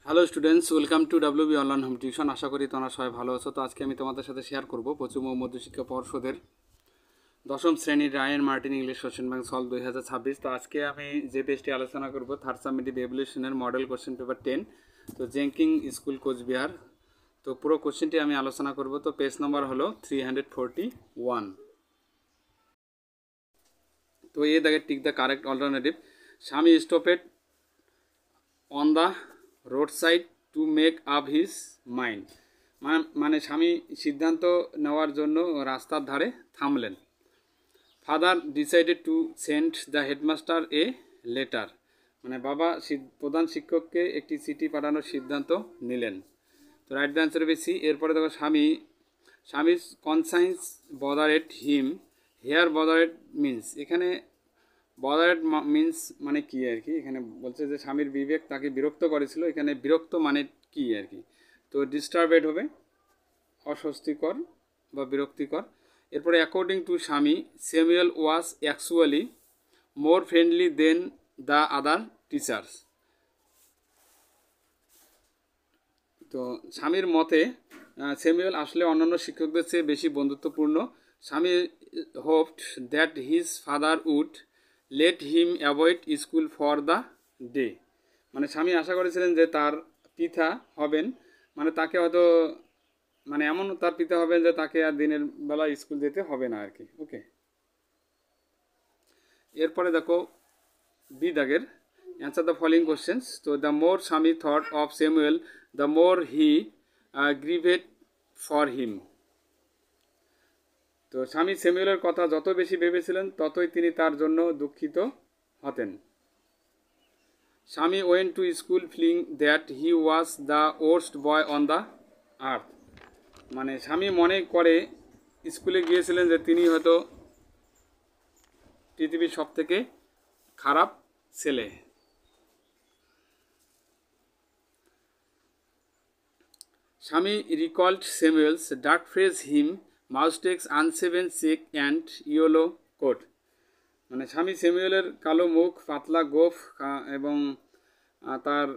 Hello students, welcome to WB online home tuition. আশা করি তোমরা সবাই ভালো আছো। তো আজকে আমি তোমাদের সাথে শেয়ার করব পশ্চিমবঙ্গ মধ্যশিক্ষা পর্ষদের দশম শ্রেণীর Ryan Martin English question bank solve 2026। তো আজকে আমি যে পেজটি আলোচনা করব থার্ড সামেটিভ এভলিউশনের মডেল কোশ্চেন পেপার 10, তো জেঙ্কিং স্কুল কোচবিহার। তো পুরো কোশ্চেনটি আমি আলোচনা করব। তো পেজ নাম্বার হলো 341। তো এ দেখে tick the correct alternative. Swami stopped on the road side to make up his mind. মানে স্বামী সিদ্ধান্ত নেওয়ার জন্য রাস্তার ধারে থামলেন। Father decided to send the headmaster a letter. মানে বাবা প্রধান শিক্ষককে একটি চিঠি পাঠানোর সিদ্ধান্ত নিলেন। তো রাইট দ্য অ্যান্সার হবে সি। এরপরে দেখো স্বামীর কনসাইন্স বদারেড হিম। হেয়ার বদারেড মিন্স, এখানে বদারেড মিন্স মানে কি আর কি, এখানে বলছে যে স্বামীর বিবেক তাকে বিরক্ত করেছিল। এখানে বিরক্ত মানে কি আর কি, তো ডিস্টার্বেড হবে, অস্বস্তিকর বা বিরক্তিকর। এরপরে according to Swami, Samuel was actually more friendly than the other teachers. তো স্বামীর মতে স্যামুয়েল আসলে অন্যান্য শিক্ষকদের চেয়ে বেশি বন্ধুত্বপূর্ণ। Swami hoped that his father would let him avoid school for the day. মানে স্বামী আশা করেছিলেন যে তার পিতা হবেন, মানে তাকে হয়তো মানে এমন তার পিতা হবেন যে তাকে আর দিনের বেলা স্কুল যেতে হবে না আর কি। ওকে, এরপরে দেখো বি দাগের অ্যান্সার দ্য ফলোইং কোশ্চেন্স। তো the more Swami thought of Samuel, the more he grieved for him. তো স্বামী স্যামুয়েলের কথা যত বেশি ভেবেছিলেন ততই তিনি তার জন্য দুঃখিত হতেন। Swami went to school feeling that he was the worst boy on the earth. মানে স্বামী মনে করে স্কুলে গিয়েছিলেন যে তিনি হয়তো পৃথিবীর সব থেকে খারাপ ছেলে। Swami recalled Samuel's dark face his moustache unshaven cheek and yellow coat. মানে স্বামী স্যামুয়েলের কালো মুখ, পাতলা গোফ এবং তার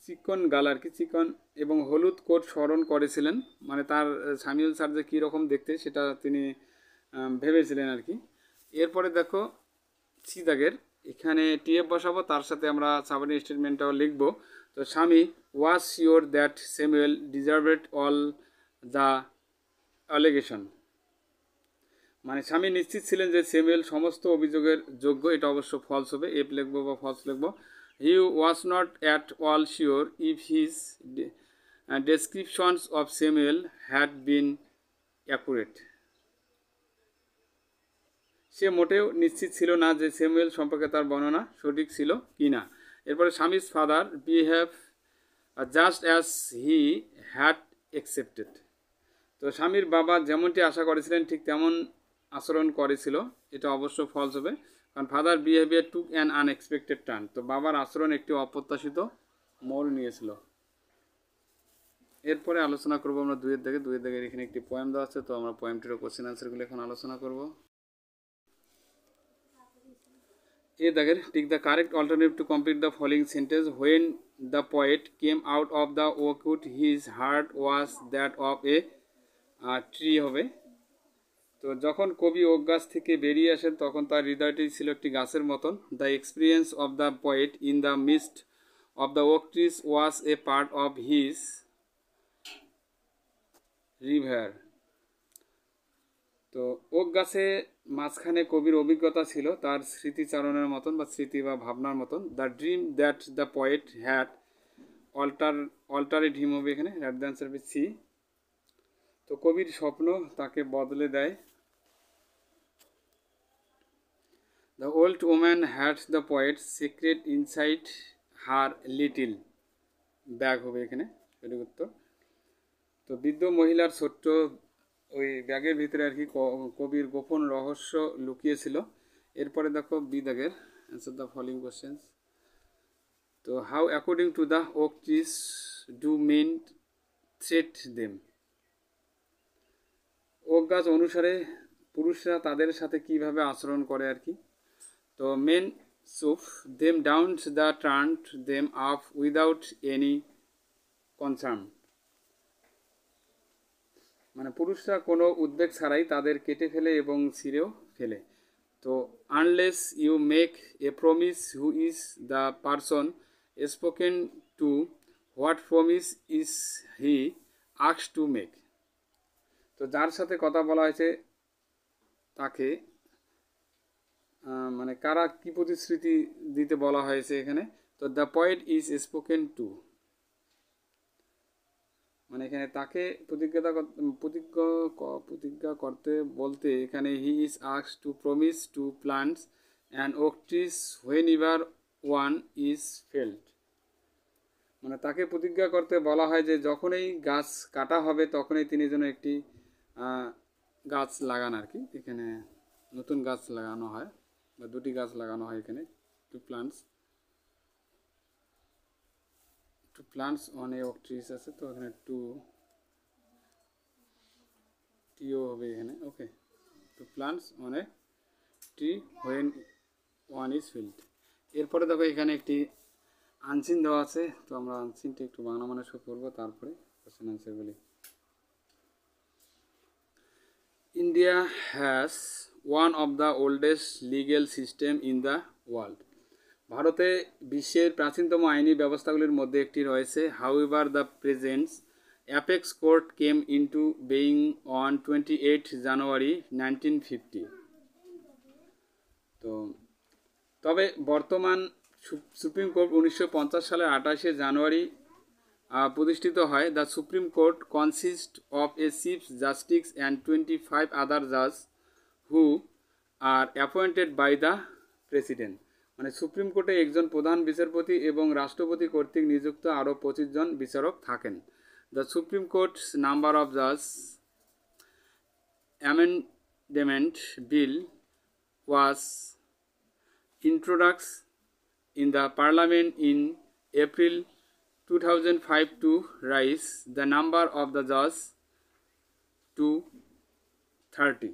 চিকন গাল আর কি, চিকন এবং হলুদ কোট স্মরণ করেছিলেন। মানে তার স্যামুয়েল স্যার যে কীরকম দেখতে সেটা তিনি ভেবেছিলেন আর কি। এরপরে দেখো সি দাগের, এখানে টিএফ বসাবো, তার সাথে আমরা সাবঅর্ডিনেট স্টেটমেন্টটাও লিখব। তো Swami was sure that Samuel deserved all the allegation. মানে স্বামী নিশ্চিত ছিলেন যে স্যামুয়েল সমস্ত অভিযোগের যোগ্য। এটা অবশ্য ফলস হবে, এফ লিখবো বা ফলস লিখবো। He was not at all sure if his descriptions of Samuel had been accurate. সে মোটেও নিশ্চিত ছিল না যে স্যামুয়েল সম্পর্কে তার বর্ণনা সঠিক ছিল কি না। এরপরে স্বামীর father behave just as he had accepted. তো স্বামীর বাবা যেমনটি আশা করেছিলেন ঠিক তেমন আচরণ করেছিল। এটা অবশ্য ফলস হবে, কারণ father behaviour took an unexpected turn. তো বাবার আচরণ একটি অপ্রত্যাশিত মোড় নিয়েছিল। এরপরে আলোচনা করবো আমরা দুইয়ের দাগের এখানে একটি পোয়েম দেওয়া আছে। তো আমরা পোয়েমটিরও কোশ্চেন আনসারগুলো এখন আলোচনা করব। এ দাগের tick the correct alternative to complete the following sentence. When the poet came out of the wood his heart was that of a tree হবে। তো যখন কবি ওক গাছ থেকে বেরিয়ে আসেন তখন তার হৃদয়টি ছিল একটি গাছের মতন। The experience of the poet in the mist of the oak trees was A part of his river. তো ওক গাছে মাঝখানে কবির অভিজ্ঞতা ছিল তার স্মৃতিচারণের মতন বা স্মৃতি বা ভাবনার মতন। The dream that the poet had altered him হবে এখানে, রাইট দ্য অ্যান্সার হবে সি। তো কবির স্বপ্ন তাকে বদলে দেয়। The old woman had the poet's secret inside her little bag হবে এখানে সঠিক উত্তর। তো বৃদ্ধ মহিলার ছোট্ট ওই ব্যাগের ভিতরে আর কি কবির গোপন রহস্য লুকিয়েছিল। এরপরে দেখো বি দাগের অ্যান্সার দ্য ফলোইং কোশ্চেন্স। তো how according to the oak trees do men threat them. Oak গাছ অনুসারে পুরুষরা তাদের সাথে কিভাবে আচরণ করে আর কি। তো main shove them down the turned them up without any concern. মানে পুরুষরা কোনো উদ্বেগ ছাড়াই তাদের কেটে ফেলে এবং ছিঁড়েও ফেলে। তো unless you make a promise who is the person spoken to, what promise is he ask to make. তো যার সাথে কথা বলা হয়েছে তাকে মানে কারা কী প্রতিশ্রুতি দিতে বলা হয়েছে এখানে। তো the point is spoken to, মানে এখানে তাকে প্রতিজ্ঞা করতে বলতে এখানে he is ask to promise to plants and oak trees whenever one is felled. মানে তাকে প্রতিজ্ঞা করতে বলা হয় যে যখনই গাছ কাটা হবে তখনই তিনি যেন একটি গাছ লাগান আর কি। এখানে নতুন গাছ লাগানো হয় বা দুটি গাছ লাগানো হয় এখানে, two plants on a oak trees আছে, তো এখানে টু টিও হবে এখানে। Okay, two plants on a tree when one is felled. এরপরে দেখো এখানে একটি আনসিন দেওয়া আছে, তো আমরা আনসিনটা একটু বাংলা মানে শো করবো, তারপরে কোশ্চেন আনসারগুলি। India has one of the oldest legal system in the world. ভারতে বিশ্বের প্রাচীনতম আইনি ব্যবস্থাগুলির মধ্যে একটি রয়েছে। However the present's apex court came into being on 28 January 1950। তো তবে বর্তমান সুপ্রিম কোর্ট 1950 সালের 28শে জানুয়ারি প্রতিষ্ঠিত হয়। The supreme court consist of a chief justice and 25 other জাজ who are appointed by the president. মানে সুপ্রিম কোর্টে একজন প্রধান বিচারপতি এবং রাষ্ট্রপতি কর্তৃক নিযুক্ত আরও 25 জন বিচারক থাকেন। The supreme court's number of জাজ amendment bill was introduced in the parliament in April 2005 to raise the number of the judges to 30.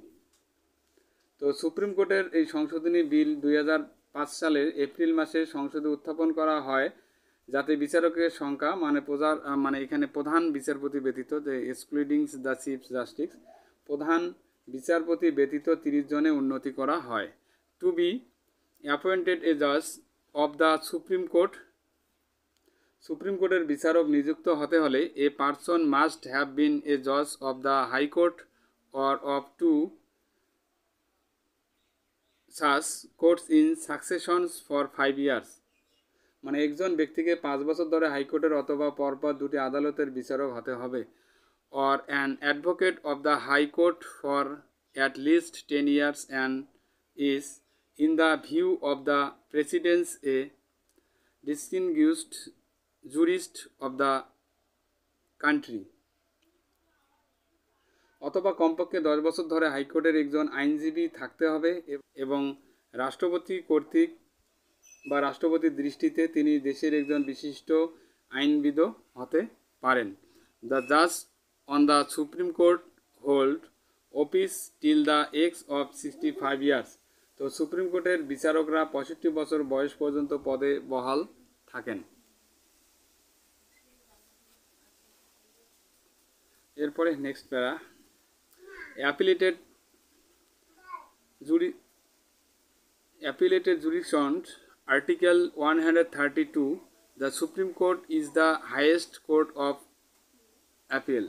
তো সুপ্রিম কোর্টের এই সংশোধনী বিল 2005 সালের এপ্রিল মাসে সংসদে উত্থাপন করা হয়, যাতে বিচারকের সংখ্যা মানে এখানে প্রধান বিচারপতি ব্যতীত, যে এক্সক্লুডিং দ্য চিফ জাস্টিস, প্রধান বিচারপতি ব্যতীত 30 জনে উন্নতি করা হয়। টু বি অ্যাপয়েন্টেড এ জাজ of the supreme court, supreme কোর্টের বিচারক নিযুক্ত হতে হলে a person must have been a জাজ of the high court or of two such courts in successions for 5 years. মানে একজন ব্যক্তিকে 5 বছর ধরে হাইকোর্টের অথবা পরপর দুটি আদালতের বিচারক হতে হবে। Or an advocate of the high court for at least 10 years and is in the view of the president a distinguished jurist of the country। অথবা কমপক্ষে 10 বছর ধরে হাইকোর্টের একজন আইনজীবী থাকতে হবে এবং রাষ্ট্রপতি কর্তৃক বা রাষ্ট্রপতির দৃষ্টিতে তিনি দেশের একজন বিশিষ্ট আইনবিদ হতে পারেন। দ্য জাজ on the supreme court hold office till the age of 65 years. তো সুপ্রিম কোর্টের বিচারকরা 65 বছর বয়স পর্যন্ত পদে বহাল থাকেন। এরপরে নেক্সট প্যারা, অ্যাপিলেটেড jurisdiction article 132, the supreme court is the highest court of appeal.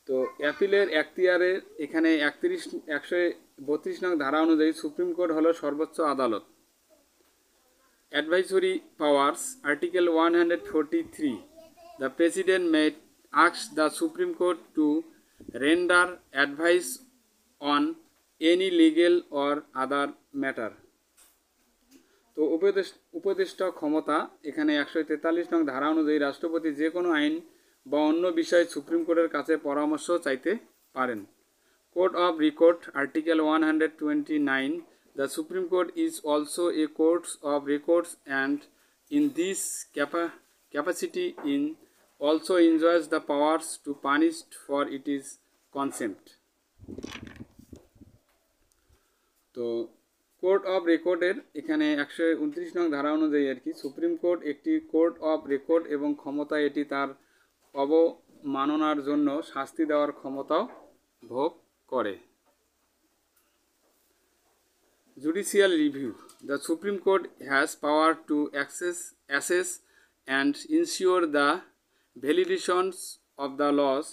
তো অ্যাপিলের এখতিয়ারের এখানে 132 নং ধারা অনুযায়ী সুপ্রিম কোর্ট হলো সর্বোচ্চ আদালত। Advisory powers article 143, the president May ask the supreme court two render advice on any legal or other matter. তো উপদেষ্টা ক্ষমতা এখানে 143 নং ধারা অনুযায়ী রাষ্ট্রপতি যে কোনো আইন বা অন্য বিষয়ে সুপ্রিম কোর্টের কাছে পরামর্শ চাইতে পারেন। Court of record article 129, the supreme court is also a court of records and in this capacity also enjoys the powers to punish for its contempt। তো কোর্ট অফ রেকর্ডের এখানে 129 নং ধারা অনুযায়ী আর কি সুপ্রিম কোর্ট একটি কোর্ট অফ রেকর্ড এবং ক্ষমতা এটি তার অবমাননার জন্য শাস্তি দেওয়ার ক্ষমতাও ভোগ করে। Judicial review: the supreme court has power to assess and ensure the validations of the laws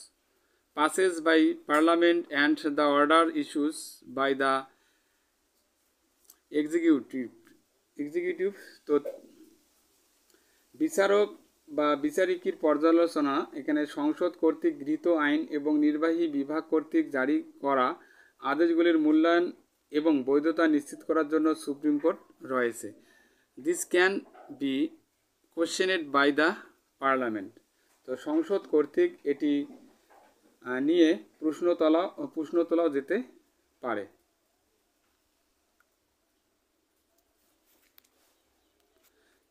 passes by Parliament and the order issues by the executive তো বিচারক বা বিচারিকের পর্যালোচনা এখানে সংসদ কর্তৃক গৃহীত আইন এবং নির্বাহী বিভাগ কর্তৃক জারি করা আদেশগুলির মূল্যায়ন এবং বৈধতা নিশ্চিত করার জন্য সুপ্রিম কোর্ট রয়েছে। This can be questioned by the parliament. তো সংসদ কর্তৃক এটি নিয়ে প্রশ্ন তোলাও যেতে পারে।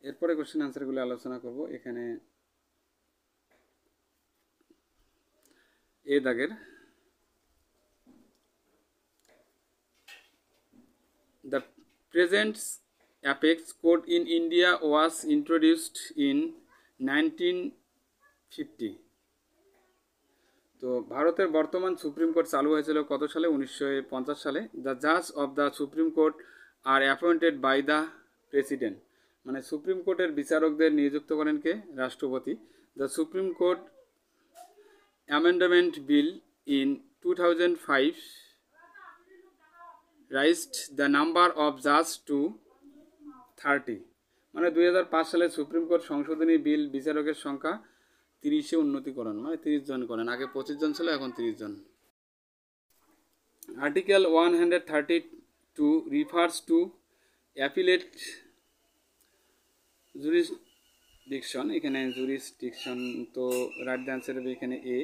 এরপরে কোশ্চেন আনসারগুলো আলোচনা করব। এখানে এ দাগের The present apex code in India was introduced in 1950. তো ভারতের বর্তমান সুপ্রিম কোর্ট চালু হয়েছিল কত সালে? 1950 সালে। দ্য জাজ of the supreme court are appointed by the president, মানে সুপ্রিম কোর্টের বিচারকদের নিযুক্ত করেন কে? রাষ্ট্রপতি। The supreme court amendment bill in 2005 raised the number of judges to 30, মানে 2005 সালে সুপ্রিম কোর্ট সংশোধনী বিল বিচারকের সংখ্যা 30-এ উন্নতি করেন, মানে 30 জন করেন। আগে 25 জন ছিল, এখন 30 জন। Article 132 refers to appellate jurisdiction. এখানে জুরিসডিকশন তো রাইট দ্য অ্যান্সার হবে এখানে এ।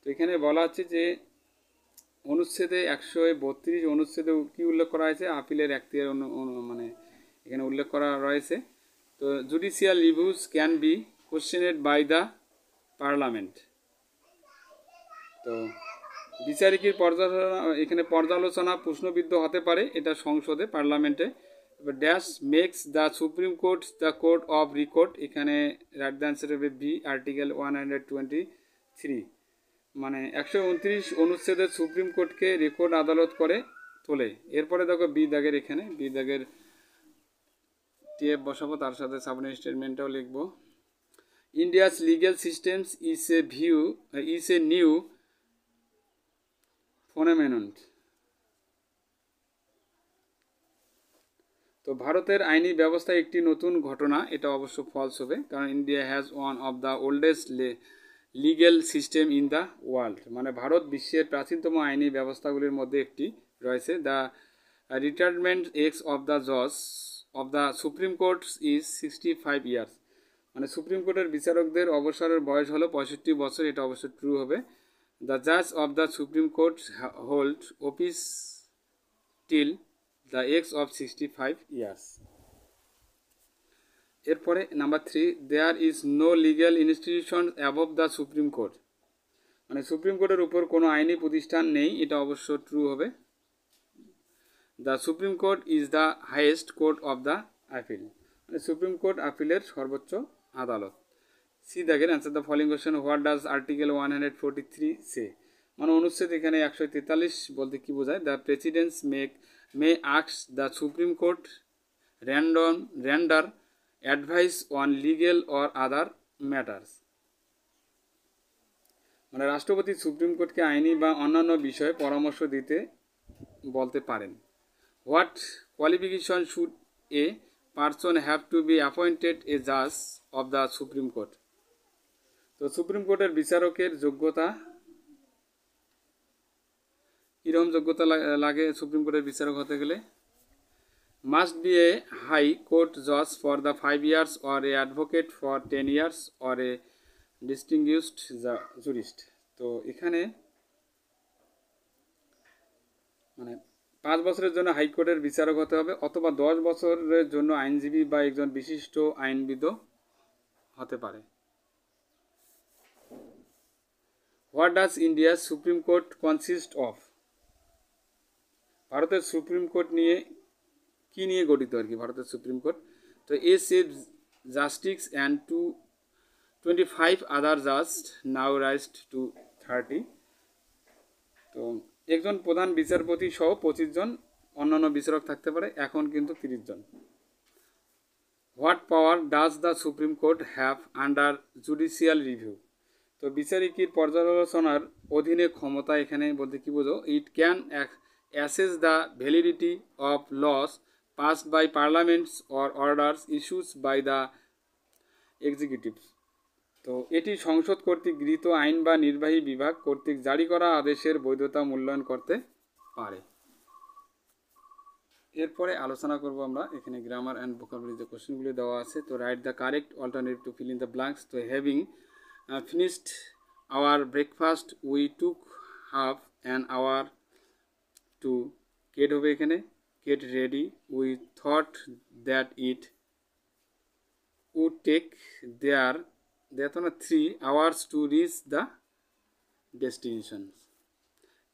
তো এখানে বলা হচ্ছে যে অনুচ্ছেদে 132 অনুচ্ছেদে কি উল্লেখ করা হয়েছে? আপিলের এখতিয়ার মানে এখানে উল্লেখ করা রয়েছে। তো judicial reviews can be questioned by the parliament. তো বিচারিকের এখানে পর্যালোচনা প্রশ্নবিদ্ধ হতে পারে, এটা সংসদে, পার্লামেন্টে। Dash makes the supreme court the court of record. এখানে রাইট দ্য অ্যান্সার হবে বি, আর্টিকেল 123, মানে 129 অনুচ্ছেদের সুপ্রিম কোর্টকে রেকর্ড আদালত করে তোলে। এরপরে দেখো বি দাগের, এখানে বি দাগের টিএফ বসাবো, তার সাথে সাবমিট স্টেটমেন্টটাও লিখবো। India's legal systems is a new phenomenon. তো ভারতের আইনি ব্যবস্থা একটি নতুন ঘটনা, এটা অবশ্য ফলস হবে, কারণ India has one of the oldest legal system in the world, মানে ভারত বিশ্বের প্রাচীনতম আইনি ব্যবস্থাগুলির মধ্যে একটি রয়েছে। The retirement age of the জজ of the supreme court is 65 years, মানে সুপ্রিম কোর্টের বিচারকদের অবসরের বয়স হলো 65 বছর, এটা অবশ্য ট্রু হবে। দ্য জাজ of the supreme court hold office till the age of 65 years. এরপরে number 3, there is no legal institution above the supreme court, মানে সুপ্রিম কোর্টের উপর কোনো আইনি প্রতিষ্ঠান নেই, এটা অবশ্য ট্রু হবে। The supreme court is the highest court of the appeal, মানে সুপ্রিম কোর্ট আপিলের সর্বোচ্চ আদালত। সি দাগের answer the following question, what does article 143 সে, মানে অনুচ্ছেদ এখানে 143 বলতে কি বোঝায়? The presidents May ask the supreme court render advice on legal or other matters, মানে রাষ্ট্রপতি সুপ্রিম কোর্টকে আইনি বা অন্যান্য বিষয়ে পরামর্শ দিতে বলতে পারেন। What qualification should a person have to be appointed a জাজ অফ দ্য সুপ্রিম কোর্ট, তো সুপ্রিম কোর্টের বিচারকের যোগ্যতা, কীরকম যোগ্যতা লাগে সুপ্রিম কোর্টের বিচারক হতে গেলে? must be a high court judge for the 5 years or a advocate for 10 years or a distinguished jurist। তো এখানে মানে 5 বছরের জন্য হাইকোর্টের বিচারক হতে হবে, অথবা 10 বছরের জন্য আইনজীবী বা একজন বিশিষ্ট আইনবিদ হতে পারে। হোয়াট ডাজ ইন্ডিয়ার সুপ্রিম কোর্ট কনসিস্ট অফ, ভারতের সুপ্রিম কোর্ট নিয়ে কী নিয়ে গঠিত আর কি ভারতের সুপ্রিম কোর্ট। তো a chief justice and 25 other just now raised to 30। তো একজন প্রধান বিচারপতি সহ 25 জন অন্যান্য বিচারক থাকতে পারে, এখন কিন্তু 30 জন। What power does the supreme court have under judicial review? তো বিচারিকের পর্যালোচনার অধীনে ক্ষমতা এখানে বলতে কী বোঝো? It can assess the validity of laws passed by parliaments or orders issues by the executive. তো এটি সংসদ কর্তৃক গৃহীত আইন বা নির্বাহী বিভাগ কর্তৃক জারি করা আদেশের বৈধতা মূল্যায়ন করতে পারে। এরপরে আলোচনা করব আমরা এখানে গ্রামার অ্যান্ড ভোকাবুলারি যে কোশ্চেনগুলি দেওয়া আছে। তো right the correct alternative to fill in the blanks. তো having finished our breakfast we took half an hour to get হবে এখানে get ready. We thought that it would take there 3 hours to reach the destination.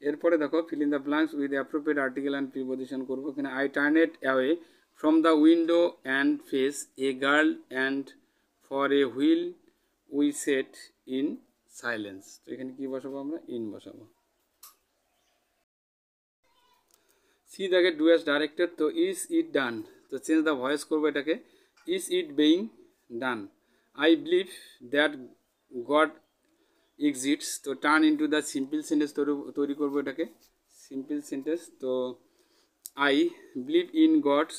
এরপরে দেখো fill in the blanks with appropriate article and preposition করবো। এখানে I turn it away from the window and face a girl and for a wheel we sat in silence. তো এখানে কী বসাবো আমরা? In বসাবো। সি দেখে ডু অ্যাজ ডাইরেক্টেড। তো ইজ ইট ডান, তো চেঞ্জ দ্য ভয়েস করবো এটাকে is it being done. I believe that God exists. তো turn into the simple sentence তৈরি করবো এটাকে সিম্পল সেন্টেন্স। তো I believe in God's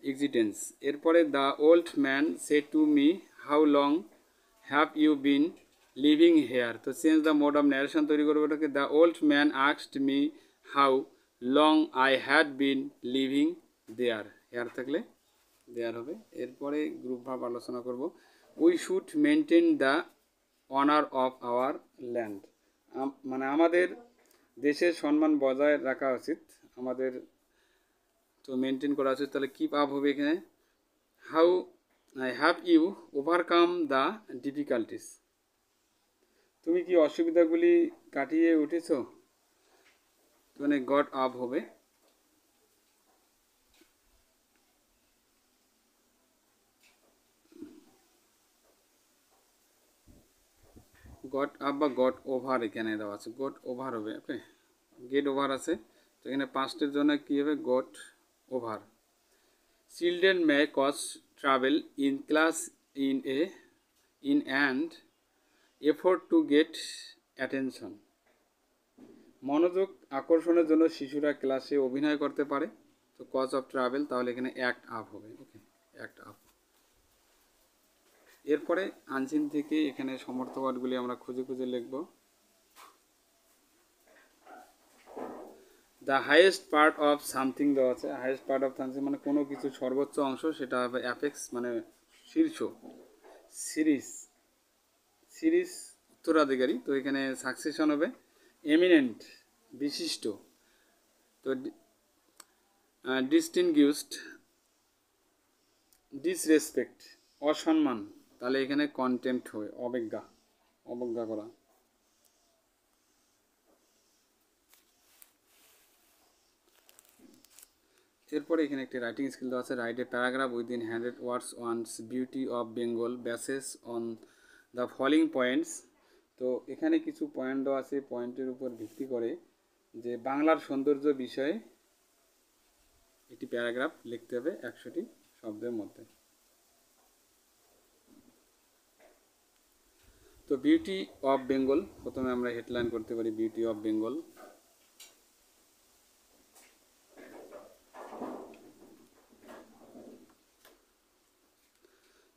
existence. এরপরে the old man say to me how long have you been living here. তো change the mode of narration তৈরি করবো এটাকে the old man asked me how long I had been living there. Here থাকলে there হবে। এরপরে group ভাব আলোচনা করব। We should maintain the honour of our land. মানে আমাদের দেশের সম্মান বজায় রাখা উচিত, আমাদের তো মেনটেন করা উচিত। তাহলে কিপ আপ হবে এখানে how have you overcome the difficulties. তুমি কি অসুবিধাগুলি কাটিয়ে উঠেছ? মানে গট আপ হবে। গট আপ বা গট ওভার এখানে দেওয়া আছে, গট ওভার হবে। ওকে, গেট ওভার আছে, তো এখানে পাস্টের জন্য কী হবে? Got over. Children may cause trouble in class in and effort to get attention. মনোযোগ আকর্ষণের জন্য শিশুরা ক্লাসে অভিনয় করতে পারে। তো কজ অফ ট্রাভেল, তাহলে এখানে অ্যাক্ট আপ হবে। ওকে, অ্যাক্ট আপ। এরপরে আনসিন থেকে এখানে সমর্থ ওয়ার্ডগুলি আমরা খুঁজে খুঁজে লিখব। The highest part of something দেওয়া আছে। হাইয়েস্ট পার্ট অফ সামথিং মানে কোনো কিছু সর্বোচ্চ অংশ, সেটা হবে অ্যাপেক্স মানে শীর্ষ। সিরিজ উত্তরাধিকারী, তো এখানে সাকসেশন হবে। এমিনেন্ট বিশিষ্ট, তো ডিস্টিংগুইশড। ডিসরেসপেক্ট অসম্মান, তাহলে এখানে কন্টেম্প্ট হবে, অবজ্ঞা করা। এরপরে এখানে একটি রাইটিং স্কিল দেওয়া আছে। Write a paragraph within 100 words on beauty of Bengal bases on the following points. তো এখানে কিছু পয়েন্ট দেওয়া আছে, পয়েন্টের উপর ভিত্তি করে যে বাংলার সৌন্দর্য বিষয়ে একটি প্যারাগ্রাফ লিখতে হবে 100টি শব্দের মধ্যে। তো বিউটি অফ বেঙ্গল, প্রথমে আমরা হেডলাইন করতে পারি বিউটি অফ বেঙ্গল।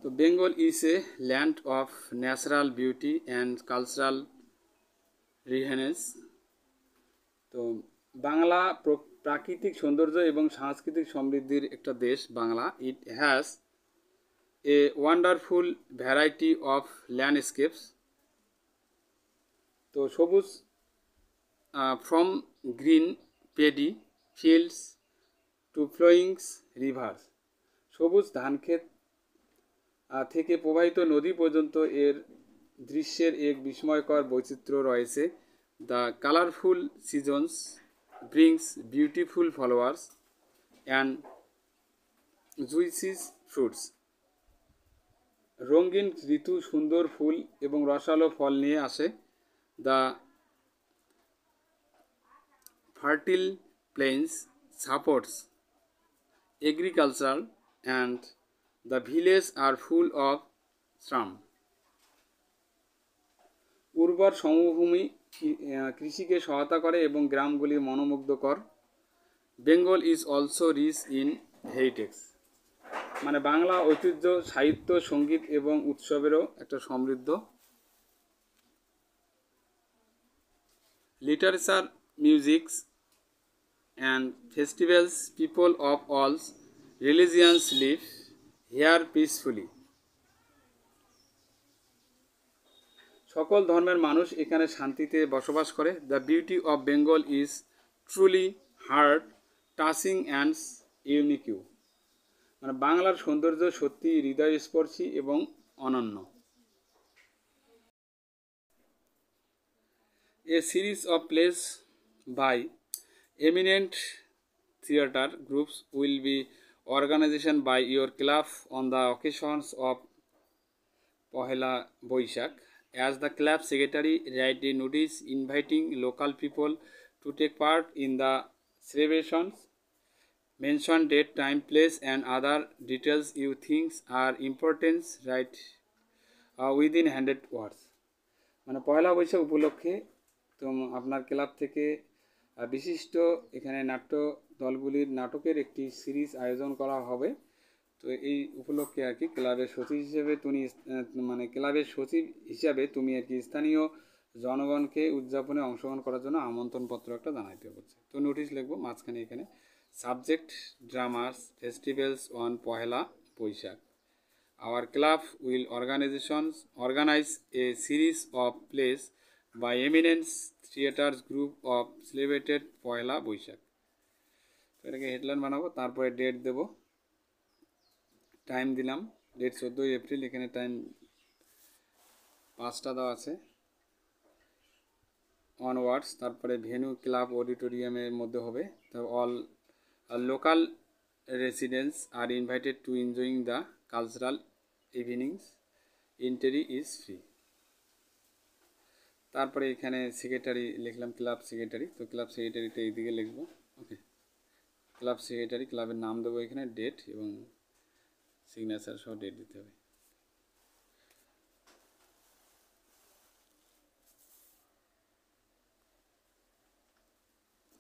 তো Bengal is a land of natural beauty and cultural richness. তো বাংলা প্রাকৃতিক সৌন্দর্য এবং সাংস্কৃতিক সমৃদ্ধির একটা দেশ Bangla. It has a wonderful variety of landscapes. তো সবুজ from green paddy fields to flowings rivers. সবুজ ধানক্ষেত থেকে প্রবাহিত নদী পর্যন্ত এর দৃশ্যের এক বিস্ময়কর বৈচিত্র্য রয়েছে। The colourful seasons brings beautiful flowers and juicy fruits. রঙিন ঋতু সুন্দর ফুল এবং রসালো ফল নিয়ে আসে। The fertile plains supports agriculture and the villages are full of শ্রম। উর্বর সমভূমি কৃষিকে সহায়তা করে এবং গ্রামগুলি মনোমুগ্ধকর। Bengal is also rich in heritage, মানে বাংলা ঐতিহ্য, সাহিত্য, সঙ্গীত এবং উৎসবেরও একটা সমৃদ্ধ। Literature, musics and festivals, people of all religions live here peacefully. সকল ধর্মের মানুষ এখানে শান্তিতে বসবাস করে। The beauty of Bengal is truly heart touching and unique, মানে বাংলার সৌন্দর্য সত্যি হৃদয়স্পর্শী এবং অনন্য। A series of plays by eminent theatre groups will be organized by your club on the occasions of Pohela Boishak. As the club secretary, write a notice inviting local people to take part in the celebrations. Mention date, time, place and other details you think are important. Write within 100 words. মানে পয়লা বৈশাখ উপলক্ষে তো আপনার club থেকে বিশিষ্ট এখানে নাট্য দলগুলির নাটকের একটি সিরিজ আয়োজন করা হবে। তো এই উপলক্ষে আর কি ক্লাবের সচিব হিসেবে তুমি আর কি স্থানীয় জনগণকে উদযাপনে অংশগ্রহণ করার জন্য আমন্ত্রণপত্র একটা জানাইতে হচ্ছে। তো নোটিশ লিখবো মাঝখানে এখানে subject dramas festivals on Pohela Boishakh. Our club will organize a series of plays by eminent theatres group of celebrated পয়লা বৈশাখ। তো এটাকে হেডলাইন বানাবো, তারপরে ডেট দেব, টাইম দিলাম, ডেট 14 এপ্রিল, এখানে টাইম 5টা দেওয়া আছে অনওয়ার্ডস। তারপরে ভেন্যু ক্লাব অডিটোরিয়ামের মধ্যে হবে। তো all local residents are invited to enjoying the cultural evenings. Entry is free. তারপরে এখানে সেক্রেটারি লিখলাম, ক্লাব সেক্রেটারি। তো ক্লাব সেক্রেটারিটা এইদিকে লিখবো। ওকে, ক্লাব সেক্রেটারি, ক্লাবের নাম দেবো এখানে, ডেট এবং সিগনেচার সহ ডেট দিতে হবে।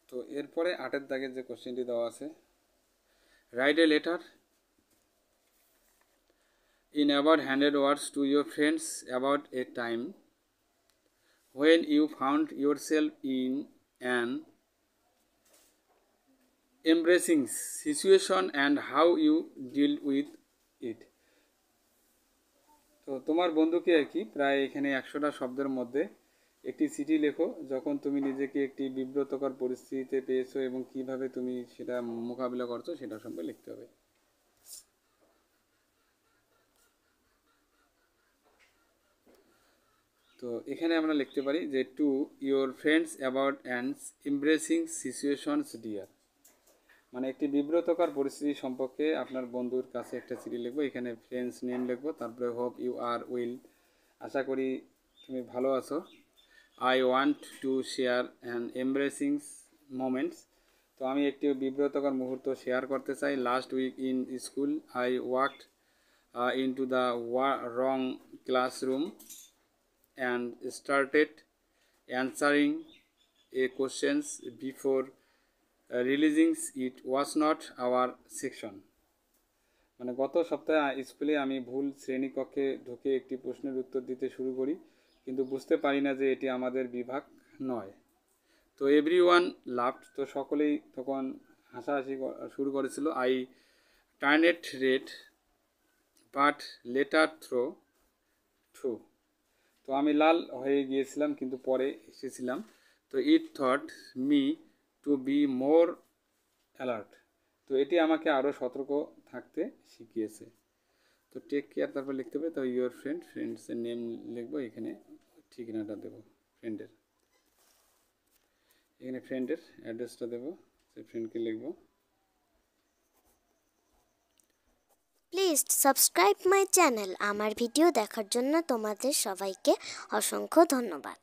তো এরপরে 8 দাগের যে কোশ্চেনটি দেওয়া আছে, write a letter in about 100 words to your friends about a time when you found yourself in an embarrassing situation and how you dealt with it. তো তোমার বন্ধুকে আর কি প্রায় এখানে 100টা শব্দের মধ্যে একটি চিঠি লেখো যখন তুমি নিজেকে একটি বিব্রতকর পরিস্থিতিতে পেয়েছো এবং কিভাবে তুমি সেটা মোকাবিলা করছো সেটা সম্পর্কে লিখতে হবে। তো এখানে আমরা লিখতে পারি যে to your friends about an embarrassing situations dear, মানে একটি বিব্রতকর পরিস্থিতি সম্পর্কে আপনার বন্ধুর কাছে একটা চিঠি লিখবো। এখানে ফ্রেন্ডস নেম লিখবো, তারপরে হোপ ইউ আর উইল, আশা করি তুমি ভালো আছো। I want to share an embarrassing moments, তো আমি একটি বিব্রতকর মুহূর্ত শেয়ার করতে চাই। Last week in school I walked into the wrong classroom and started answering a questions before releasing it was not our section, মানে গত সপ্তাহে স্কুলে আমি ভুল শ্রেণীকক্ষে ঢুকে একটি প্রশ্নের উত্তর দিতে শুরু করি, কিন্তু বুঝতে পারি না যে এটি আমাদের বিভাগ নয়। তো এভরিওয়ান লাভড, তো সকলেই তখন হাসাহাসি শুরু করেছিল। I turned red but later through, তো আমি লাল হয়ে গিয়েছিলাম কিন্তু পরে এসেছিলাম। তো it thought me to be more alert, তো এটি আমাকে আরও সতর্ক থাকতে শিখিয়েছে। তো টেক কেয়ার তারপর লিখতে হবে। তো ইউর ফ্রেন্ডসের নেম লিখবো, এখানে ঠিকানাটা দেবো ফ্রেন্ডের, এখানে ফ্রেন্ডের অ্যাড্রেসটা দেবো, সেই ফ্রেন্ডকে লিখবো। Please subscribe my channel. আমার ভিডিও দেখার জন্য তোমাদের সবাইকে অসংখ্য ধন্যবাদ।